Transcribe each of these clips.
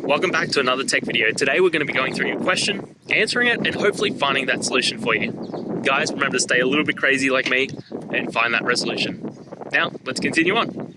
Welcome back to another tech video. Today we're going to be going through your question, answering it, and hopefully finding that solution for you. Guys, remember to stay a little bit crazy like me and find that resolution. Now, let's continue on.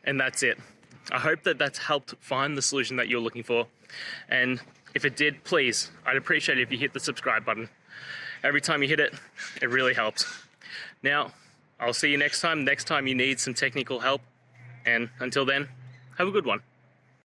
And that's it. I hope that that's helped find the solution that you're looking for. And if it did, please, I'd appreciate it if you hit the subscribe button. Every time you hit it, it really helps. Now, I'll see you next time you need some technical help. And until then, have a good one.